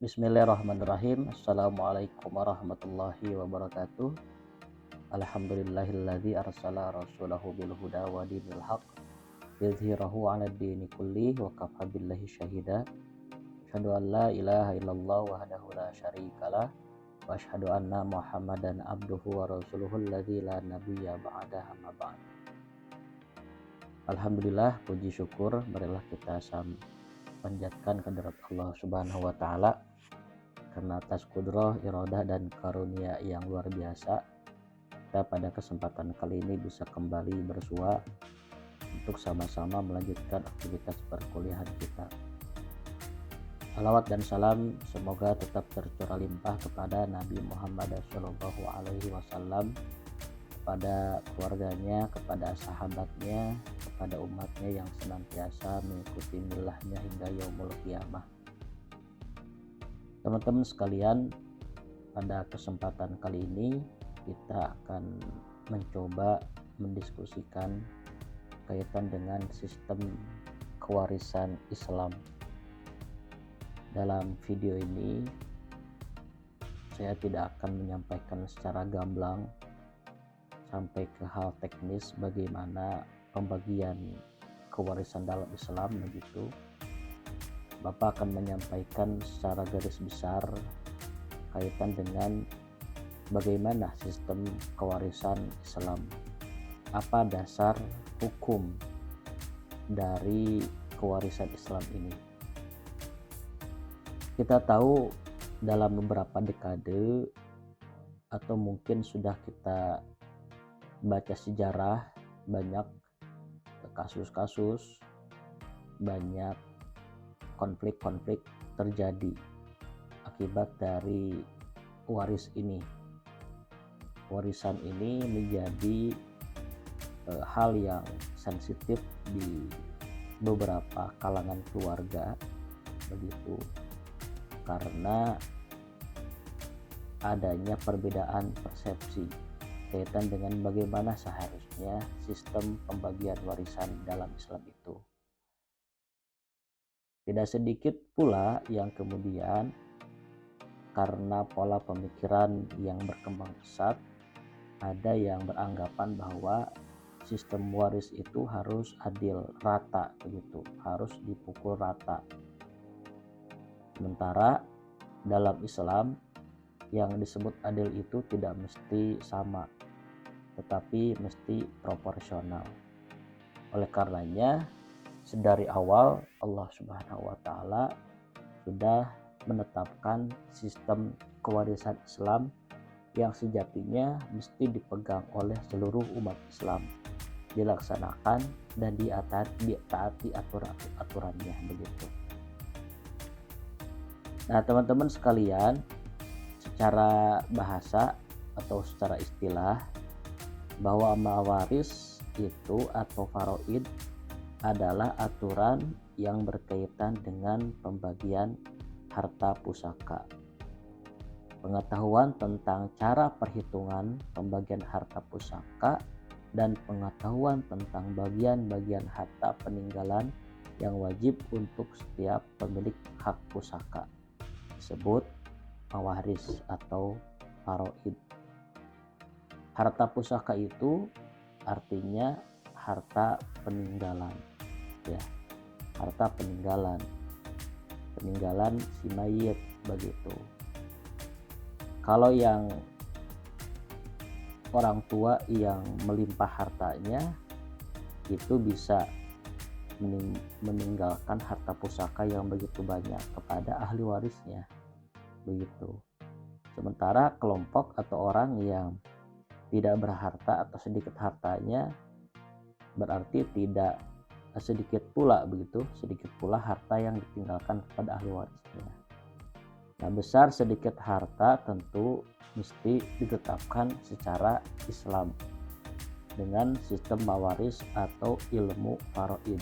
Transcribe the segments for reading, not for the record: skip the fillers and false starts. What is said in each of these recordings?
Bismillahirrahmanirrahim. Assalamualaikum warahmatullahi wabarakatuh. Alhamdulillahilladzi arsala rasulahu bil huda wa dinil haq yuzhirahu 'alad dini kulli wa kafa billahi syahida. Asyhadu an la ilaha illallah wahdahu la syarikalah wa asyhadu anna Muhammadan abduhu wa rasuluhul ladzi la nabiyya ba'da amma ba'd. Alhamdulillah, puji syukur marilah kita panjatkan kehadirat Allah Subhanahu wa taala karena atas kudrah, iradah dan karunia yang luar biasa, kita pada kesempatan kali ini bisa kembali bersua untuk sama-sama melanjutkan aktivitas perkuliahan kita. Salawat dan salam semoga tetap tercurah limpah kepada Nabi Muhammad SAW, kepada keluarganya, kepada sahabatnya, kepada umatnya yang senantiasa mengikuti milahnya hingga yaumul qiyamah. Teman-teman sekalian, pada kesempatan kali ini kita akan mencoba mendiskusikan kaitan dengan sistem kewarisan Islam. Dalam video ini saya tidak akan menyampaikan secara gamblang sampai ke hal teknis bagaimana pembagian kewarisan dalam Islam begitu. Bapak akan menyampaikan secara garis besar kaitan dengan bagaimana sistem kewarisan Islam. Apa dasar hukum dari kewarisan Islam ini? Kita tahu dalam beberapa dekade atau mungkin sudah kita baca sejarah, banyak kasus-kasus, banyak konflik-konflik terjadi akibat dari warisan ini menjadi hal yang sensitif di beberapa kalangan keluarga begitu, karena adanya perbedaan persepsi kaitan dengan bagaimana seharusnya sistem pembagian warisan dalam Islam itu. Tidak sedikit pula yang kemudian karena pola pemikiran yang berkembang pesat, ada yang beranggapan bahwa sistem waris itu harus adil, rata begitu, harus dipukul rata. Sementara dalam Islam yang disebut adil itu tidak mesti sama, tetapi mesti proporsional. Oleh karenanya sedari awal Allah Subhanahu wa taala sudah menetapkan sistem kewarisan Islam yang sejatinya mesti dipegang oleh seluruh umat Islam, dilaksanakan dan ditaati aturannya begitu. Nah, teman-teman sekalian, secara bahasa atau secara istilah, bahwa mawaris itu atau faraid adalah aturan yang berkaitan dengan pembagian harta pusaka. Pengetahuan tentang cara perhitungan pembagian harta pusaka dan pengetahuan tentang bagian-bagian harta peninggalan yang wajib untuk setiap pemilik hak pusaka disebut mawaris atau faraid. Harta pusaka itu artinya harta peninggalan, ya, harta peninggalan si mayit begitu. Kalau yang orang tua yang melimpah hartanya itu bisa meninggalkan harta pusaka yang begitu banyak kepada ahli warisnya begitu. Sementara kelompok atau orang yang tidak berharta atau sedikit hartanya, berarti tidak sedikit pula harta yang ditinggalkan kepada ahli warisnya. Nah, besar sedikit harta tentu mesti ditetapkan secara Islam dengan sistem mawaris atau ilmu faraid.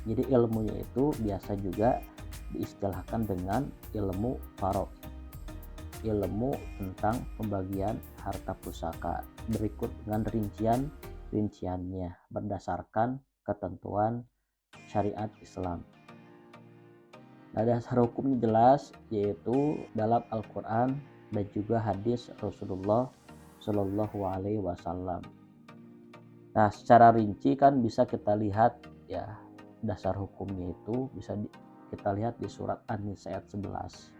Jadi ilmunya itu biasa juga diistilahkan dengan ilmu faraid, ilmu tentang pembagian harta pusaka berikut dengan rinciannya berdasarkan ketentuan syariat Islam. Nah, dasar hukumnya jelas, yaitu dalam Al-Quran dan juga hadis Rasulullah Shallallahu Alaihi Wasallam. Nah, secara rinci kan bisa kita lihat ya, dasar hukumnya itu bisa kita lihat di surat An-Nisa ayat 11.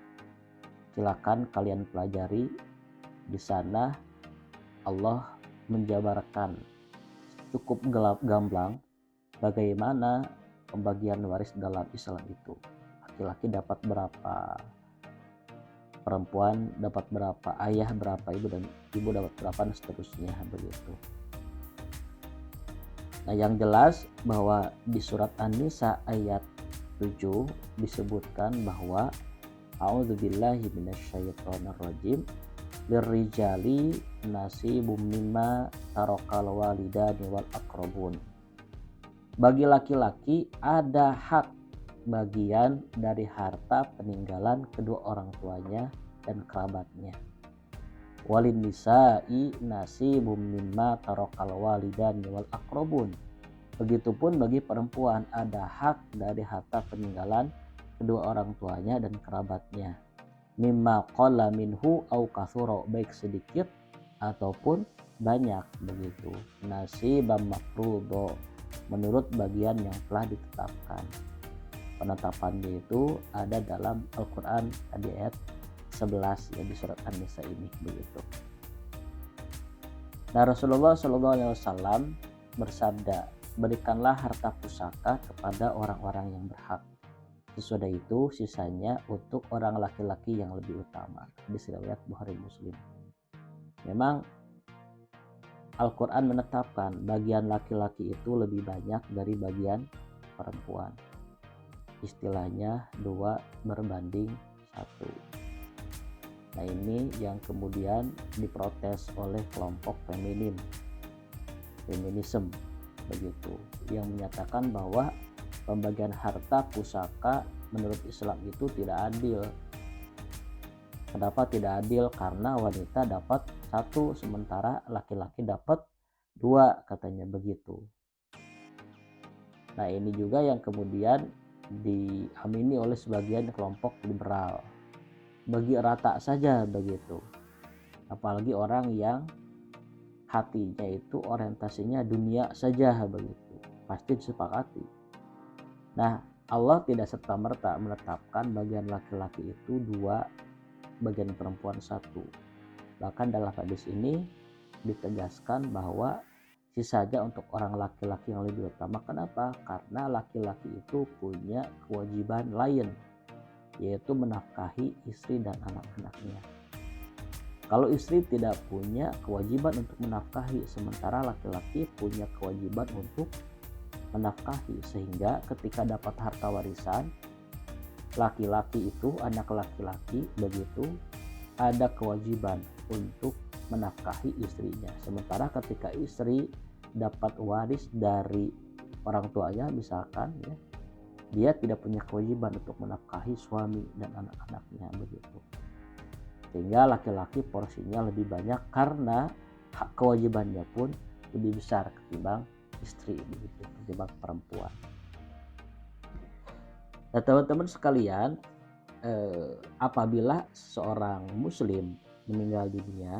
Silakan kalian pelajari. Di sana Allah menjabarkan cukup gamblang bagaimana pembagian waris dalam Islam itu. Laki-laki dapat berapa, perempuan dapat berapa, ayah berapa, ibu dapat berapa, dan seterusnya begitu. Nah, yang jelas bahwa di surat An-Nisa ayat 7 disebutkan bahwa a'udzubillahi minasyaitonirrajim lirrijali nasibum mimma tarakal walidani wal aqrabun. Bagi laki-laki ada hak bagian dari harta peninggalan kedua orang tuanya dan kerabatnya. Walin nisa'i nasibum mimma tarakal walidani wal aqrabun. Begitupun bagi perempuan ada hak dari harta peninggalan kedua orang tuanya dan kerabatnya. Mimma qalla minhu au katsura, baik sedikit ataupun banyak begitu. Nasibam mafruḍo, menurut bagian yang telah ditetapkan. Penetapannya itu ada dalam Al-Quran di ayat 11 ya, di surat An-Nisa ini begitu. Nah, Rasulullah SAW bersabda, berikanlah harta pusaka kepada orang-orang yang berhak. Sesudah itu sisanya untuk orang laki-laki yang lebih utama. Hadis riwayat Bukhari Muslim. Memang Al-Quran menetapkan bagian laki-laki itu lebih banyak dari bagian perempuan. Istilahnya 2 berbanding 1. Nah, ini yang kemudian diprotes oleh kelompok feminisme begitu, yang menyatakan bahwa pembagian harta pusaka menurut Islam itu tidak adil. Kenapa tidak adil? Karena wanita dapat 1 sementara laki-laki dapat 2, katanya begitu. Nah, ini juga yang kemudian diamini oleh sebagian kelompok liberal. Bagi rata saja begitu. Apalagi orang yang hatinya itu orientasinya dunia saja begitu, pasti disepakati. Nah, Allah tidak serta-merta menetapkan bagian laki-laki itu 2, bagian perempuan 1. Bahkan dalam hadis ini ditegaskan bahwa sisanya untuk orang laki-laki yang lebih utama. Kenapa? Karena laki-laki itu punya kewajiban lain, yaitu menafkahi istri dan anak-anaknya. Kalau istri tidak punya kewajiban untuk menafkahi, sementara laki-laki punya kewajiban untuk menafkahi, sehingga ketika dapat harta warisan, laki-laki itu, anak laki-laki begitu, ada kewajiban untuk menafkahi istrinya. Sementara ketika istri dapat waris dari orang tuanya misalkan ya, dia tidak punya kewajiban untuk menafkahi suami dan anak-anaknya begitu. Sehingga laki-laki porsinya lebih banyak karena hak kewajibannya pun lebih besar ketimbang istri begitu, ketimbang perempuan. Nah, teman-teman sekalian, apabila seorang muslim meninggal dunia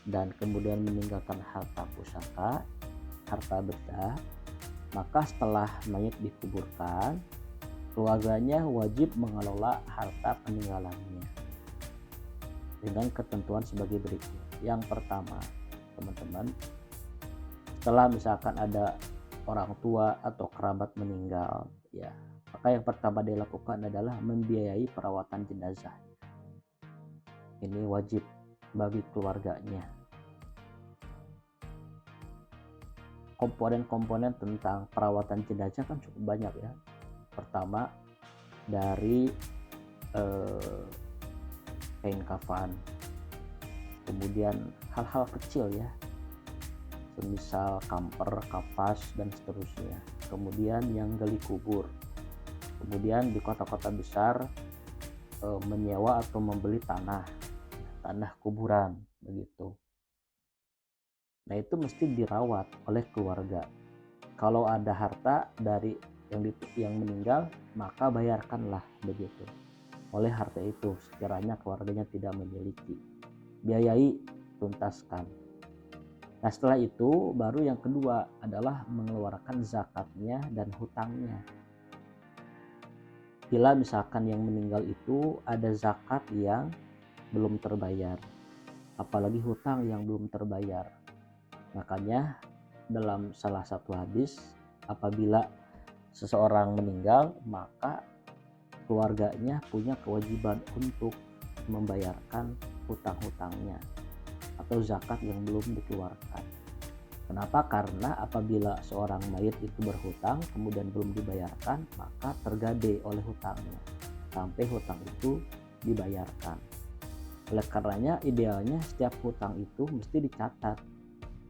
dan kemudian meninggalkan harta pusaka, harta benda, maka setelah mayat dikuburkan, keluarganya wajib mengelola harta peninggalannya dengan ketentuan sebagai berikut. Yang pertama, teman-teman, setelah misalkan ada orang tua atau kerabat meninggal ya, maka yang pertama dilakukan adalah membiayai perawatan jenazah. Ini wajib bagi keluarganya. Komponen-komponen tentang perawatan jenazah kan cukup banyak ya. Pertama dari kain kafan, kemudian hal-hal kecil ya, semisal kamper, kapas dan seterusnya. Kemudian yang gali kubur. Kemudian di kota-kota besar menyewa atau membeli tanah kuburan begitu. Nah, itu mesti dirawat oleh keluarga. Kalau ada harta dari yang meninggal, maka bayarkanlah begitu oleh harta itu sekiranya keluarganya tidak memiliki. Biayai, tuntaskan. Nah setelah itu baru yang kedua adalah mengeluarkan zakatnya dan hutangnya. Bila misalkan yang meninggal itu ada zakat yang belum terbayar, apalagi hutang yang belum terbayar. Makanya dalam salah satu hadis, apabila seseorang meninggal, maka keluarganya punya kewajiban untuk membayarkan hutang-hutangnya atau zakat yang belum dikeluarkan. Kenapa? Karena apabila seorang mayit itu berhutang kemudian belum dibayarkan, maka tergade oleh hutangnya sampai hutang itu dibayarkan. Oleh karenanya idealnya setiap hutang itu mesti dicatat,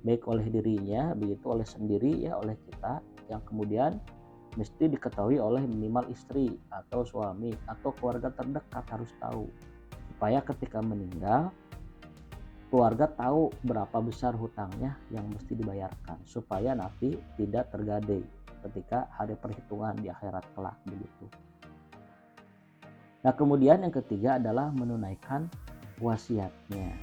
baik oleh dirinya, begitu oleh sendiri ya, oleh kita, yang kemudian mesti diketahui oleh minimal istri atau suami atau keluarga terdekat harus tahu, supaya ketika meninggal keluarga tahu berapa besar hutangnya yang mesti dibayarkan, supaya nanti tidak tergadai ketika hari perhitungan di akhirat kelak begitu. Nah kemudian yang ketiga adalah menunaikan wasiatnya.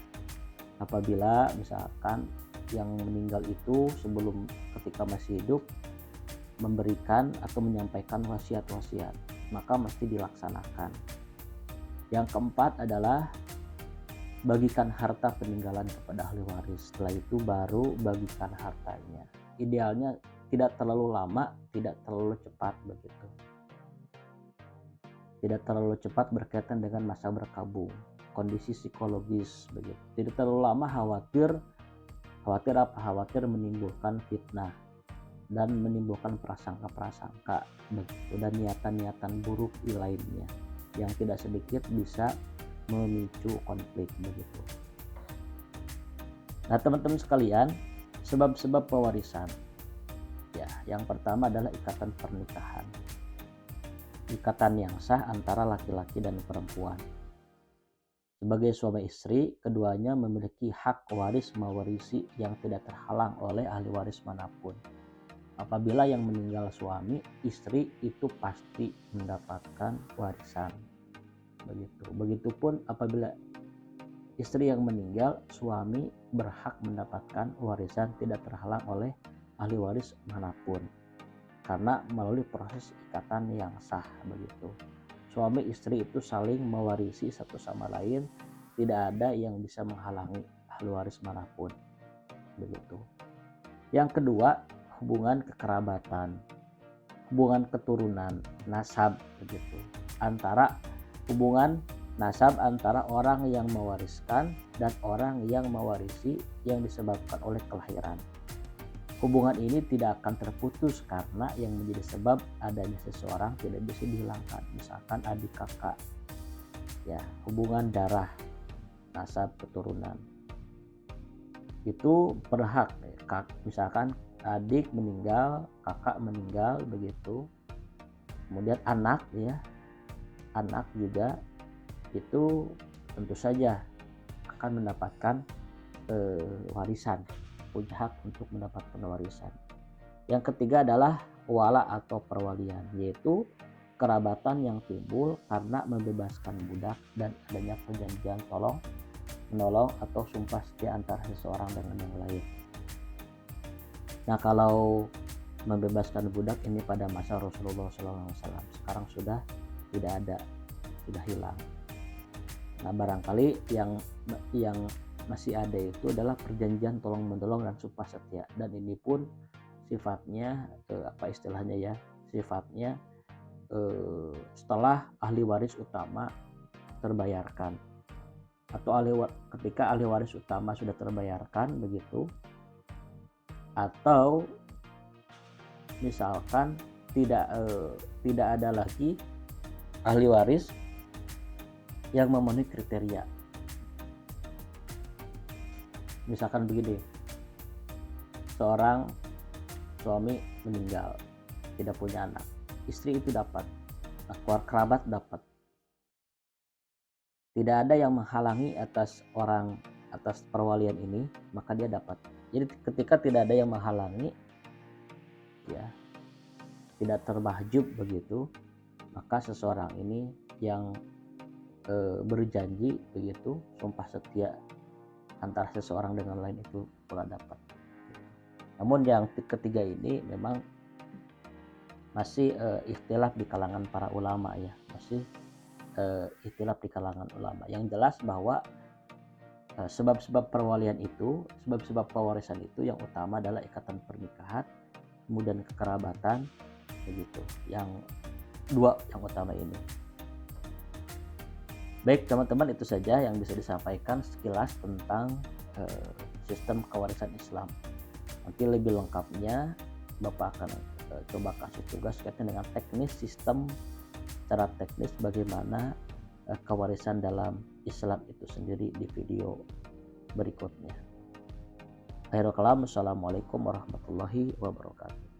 Apabila misalkan yang meninggal itu sebelum ketika masih hidup memberikan atau menyampaikan wasiat-wasiat, maka mesti dilaksanakan. Yang keempat adalah bagikan harta peninggalan kepada ahli waris. Setelah itu baru bagikan hartanya. Idealnya tidak terlalu lama, tidak terlalu cepat begitu. Tidak terlalu cepat berkaitan dengan masa berkabung, kondisi psikologis begitu. Tidak terlalu lama, khawatir apa? Khawatir menimbulkan fitnah dan menimbulkan prasangka-prasangka begitu, dan niatan-niatan buruk lainnya yang tidak sedikit bisa memicu konflik begitu. Nah teman-teman sekalian, sebab-sebab pewarisan ya, yang pertama adalah ikatan pernikahan, ikatan yang sah antara laki-laki dan perempuan. Sebagai suami istri, keduanya memiliki hak waris mewarisi yang tidak terhalang oleh ahli waris manapun. Apabila yang meninggal suami, istri itu pasti mendapatkan warisan begitu. Begitupun apabila istri yang meninggal, suami berhak mendapatkan warisan tidak terhalang oleh ahli waris manapun, karena melalui proses ikatan yang sah begitu. Suami istri itu saling mewarisi satu sama lain, tidak ada yang bisa menghalangi ahli waris manapun begitu. Yang kedua, hubungan kekerabatan, hubungan keturunan, nasab begitu, hubungan nasab antara orang yang mewariskan dan orang yang mewarisi yang disebabkan oleh kelahiran. Hubungan ini tidak akan terputus karena yang menjadi sebab adanya seseorang tidak bisa dihilangkan, misalkan adik kakak ya, hubungan darah, nasab keturunan itu berhak. Misalkan adik meninggal, kakak meninggal begitu, kemudian anak ya, anak juga itu tentu saja akan mendapatkan warisan, punya hak untuk mendapatkan warisan. Yang ketiga adalah wala atau perwalian, yaitu kerabatan yang timbul karena membebaskan budak dan adanya perjanjian tolong menolong atau sumpah setia antara seseorang dengan yang lain. Nah kalau membebaskan budak ini pada masa Rasulullah SAW, sekarang sudah tidak ada, sudah hilang. Nah barangkali yang masih ada itu adalah perjanjian tolong menolong dan sumpah setia, dan ini pun sifatnya sifatnya setelah ahli waris utama terbayarkan, atau ketika ahli waris utama sudah terbayarkan begitu, atau misalkan tidak ada lagi ahli waris yang memenuhi kriteria. Misalkan begini, seorang suami meninggal, tidak punya anak, istri itu dapat, keluarga kerabat dapat, tidak ada yang menghalangi atas perwalian ini, maka dia dapat. Jadi ketika tidak ada yang menghalangi ya, tidak termahjub begitu, maka seseorang ini yang berjanji begitu, sumpah setia antara seseorang dengan lain itu pula dapat. Namun yang ketiga ini memang masih ikhtilaf di kalangan para ulama ya, masih ikhtilaf di kalangan ulama. Yang jelas bahwa sebab-sebab perwalian itu, sebab-sebab pewarisan itu yang utama adalah ikatan pernikahan, kemudian kekerabatan begitu. Yang dua yang utama ini. Baik teman-teman, itu saja yang bisa disampaikan sekilas tentang sistem kewarisan Islam. Nanti lebih lengkapnya Bapak akan coba kasih tugas kaitan dengan teknis sistem, secara teknis bagaimana kewarisan dalam Islam itu sendiri di video berikutnya. Akhirul kalam, assalamualaikum warahmatullahi wabarakatuh.